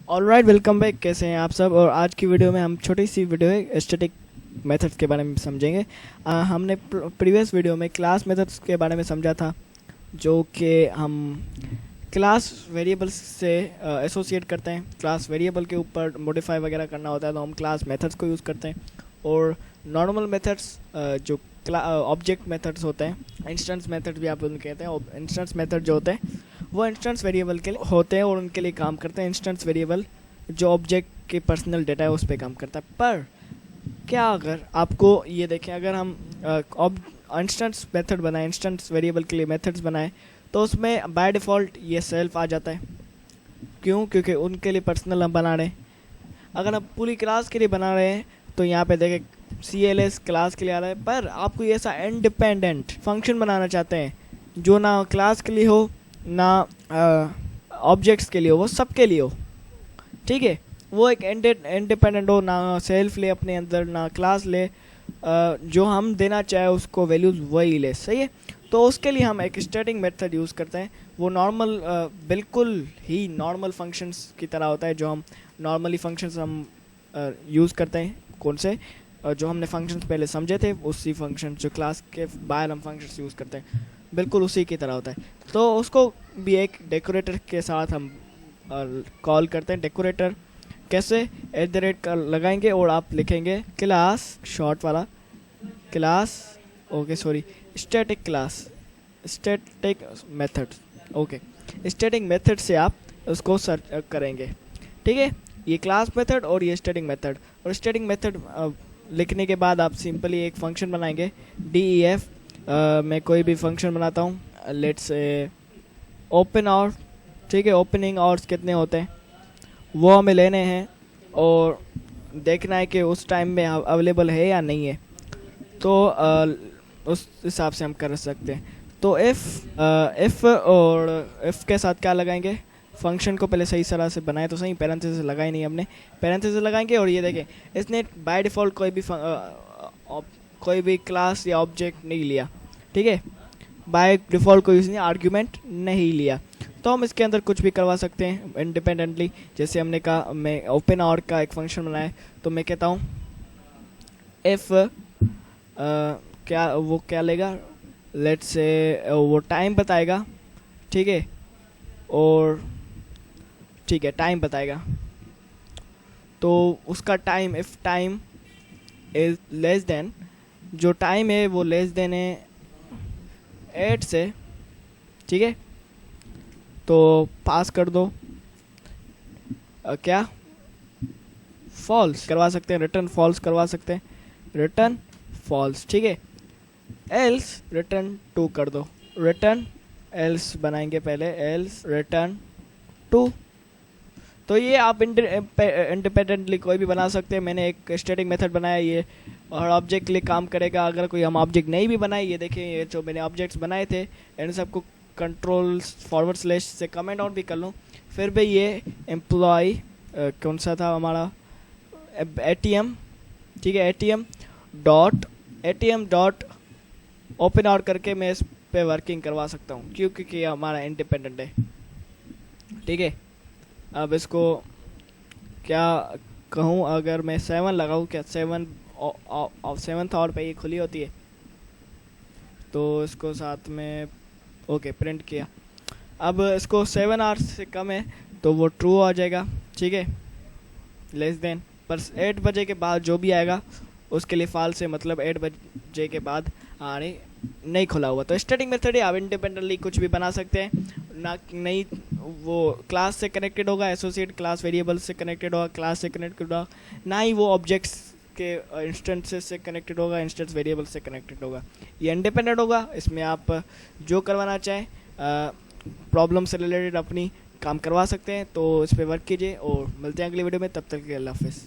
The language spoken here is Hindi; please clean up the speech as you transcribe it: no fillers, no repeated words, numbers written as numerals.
Alright, welcome back. कैसे हैं आप सब। और आज की वीडियो में हम छोटी सी वीडियो है स्टैटिक मेथड्स के बारे में समझेंगे। हमने प्रीवियस वीडियो में क्लास मेथड्स के बारे में समझा था, जो कि हम क्लास वेरिएबल्स से एसोसिएट करते हैं। क्लास वेरिएबल के ऊपर मॉडिफाई वगैरह करना होता है तो हम क्लास मेथड्स को यूज़ करते हैं। और नॉर्मल मेथड्स जो ऑब्जेक्ट मेथड्स होते हैं, इंस्टेंस मेथड भी आप उनको कहते हैं। इंस्टेंस मेथड जो होते हैं वो इंस्टेंस वेरिएबल के लिए होते हैं और उनके लिए काम करते हैं। इंस्टेंस वेरिएबल जो ऑब्जेक्ट के पर्सनल डेटा है उस पर काम करता है। पर क्या अगर आपको ये देखें, अगर हम इंस्टेंस मेथड बनाए, इंस्टेंस वेरिएबल के लिए मेथड्स बनाए, तो उसमें बाय डिफ़ॉल्ट ये सेल्फ आ जाता है। क्यों? क्योंकि उनके लिए पर्सनल हम बना रहे हैं। अगर हम पूरी क्लास के लिए बना रहे हैं तो यहाँ पे देखें CLS क्लास के लिए आ रहा है। पर आपको ये ऐसा इंडिपेंडेंट फंक्शन बनाना चाहते हैं जो ना क्लास के लिए हो ना ऑब्जेक्ट्स के लिए हो, वो सबके लिए हो। ठीक है, वो एक इंडिपेंडेंट हो, ना सेल्फ ले अपने अंदर, ना क्लास ले, जो हम देना चाहे उसको वैल्यूज़ वही ले। सही है। तो उसके लिए हम एक स्टैटिक मेथड यूज़ करते हैं। वो नॉर्मल बिल्कुल ही नॉर्मल फंक्शंस की तरह होता है, जो हम नॉर्मली फंक्शंस हम यूज़ करते हैं। कौन से? जो हमने फंक्शंस पहले समझे थे, उसी फंक्शन जो क्लास के बाहर हम फंक्शंस यूज़ करते हैं, बिल्कुल उसी की तरह होता है। तो उसको भी एक डेकोरेटर के साथ हम कॉल करते हैं। डेकोरेटर कैसे? @ लगाएंगे और आप लिखेंगे क्लास, शॉर्ट वाला class, okay sorry, static class, static method. Okay, static method से आप उसको सर्च करेंगे। ठीक है, ये क्लास मेथड और ये स्टैटिक मेथड। और स्टैटिक मेथड लिखने के बाद आप सिंपली एक फंक्शन बनाएंगे def। मैं कोई भी फंक्शन बनाता हूँ, लेट्स ओपन आवर। ठीक है, ओपनिंग आवर्स कितने होते हैं वो हमें लेने हैं और देखना है कि उस टाइम में अवेलेबल है या नहीं है। तो उस हिसाब से हम कर सकते हैं। तो इफ़ और इफ़ के साथ क्या लगाएंगे? फंक्शन को पहले सही तरह से बनाए तो सही, पैरेंथेसिस लगाई नहीं हमने, पैरेंथेसिस लगाएंगे। और ये देखें, इसने बाय डिफ़ॉल्ट कोई भी क्लास या ऑब्जेक्ट नहीं लिया। ठीक है, बाय डिफ़ॉल्ट कोई इसने आर्ग्यूमेंट नहीं लिया। तो हम इसके अंदर कुछ भी करवा सकते हैं इंडिपेंडेंटली। जैसे हमने कहा, मैं ओपन आवर का एक फंक्शन बनाया, तो मैं कहता हूँ इफ़ क्या लेगा, लेट्स से वो टाइम बताएगा। ठीक है, और ठीक है, टाइम बताएगा। तो उसका time, if time is less than, जो टाइम है वो लेस देन है 8 से। ठीक है, तो पास कर दो क्या फॉल्स करवा सकते हैं, रिटर्न फॉल्स करवा सकते हैं, रिटर्न फॉल्स। ठीक है, एल्स रिटर्न टू कर दो, रिटर्न एल्स बनाएंगे पहले, एल्स रिटर्न टू। तो ये आप इंडिपेंडेंटली कोई भी बना सकते हैं। मैंने एक स्टैटिक मेथड बनाया, ये और ऑब्जेक्ट के लिए काम करेगा। अगर कोई हम ऑब्जेक्ट नहीं भी बनाए, ये देखें, ये जो मैंने ऑब्जेक्ट्स बनाए थे इन सबको कंट्रोल / से कमेंट आउट भी कर लूँ, फिर भी ये एम्प्लॉय कौन सा था हमारा, ATM। ठीक है, ATM डॉट ओपन आउट करके मैं इस पे वर्किंग करवा सकता हूँ, क्योंकि हमारा इंडिपेंडेंट है। ठीक है, अब इसको क्या कहूँ, अगर मैं 7 लगाऊँ, क्या 7th आवर पे ये खुली होती है, तो इसको साथ में ओके प्रिंट किया। अब इसको 7 आवर्स से कम है तो वो ट्रू आ जाएगा। ठीक है, लेस देन, पर 8 बजे के बाद जो भी आएगा उसके लिए फॉल्स है, मतलब 8 बजे के बाद आने नहीं खुला हुआ। तो स्टैटिक मेथड है, आप इंडिपेंडेंटली कुछ भी बना सकते हैं। ना नहीं वो क्लास से कनेक्टेड होगा, एसोसिएट क्लास वेरिएबल से कनेक्टेड होगा, क्लास से कनेक्टेड होगा, ना ही वो ऑब्जेक्ट्स के इंस्टेंसेस से कनेक्टेड होगा, इंस्टेंस वेरिएबल से कनेक्टेड होगा। ये इंडिपेंडेंट होगा। इसमें आप जो करवाना चाहें प्रॉब्लम से रिलेटेड अपनी काम करवा सकते हैं। तो इस पर वर्क कीजिए और मिलते हैं अगली वीडियो में। तब तक के लिए अल्लाह हाफिज़।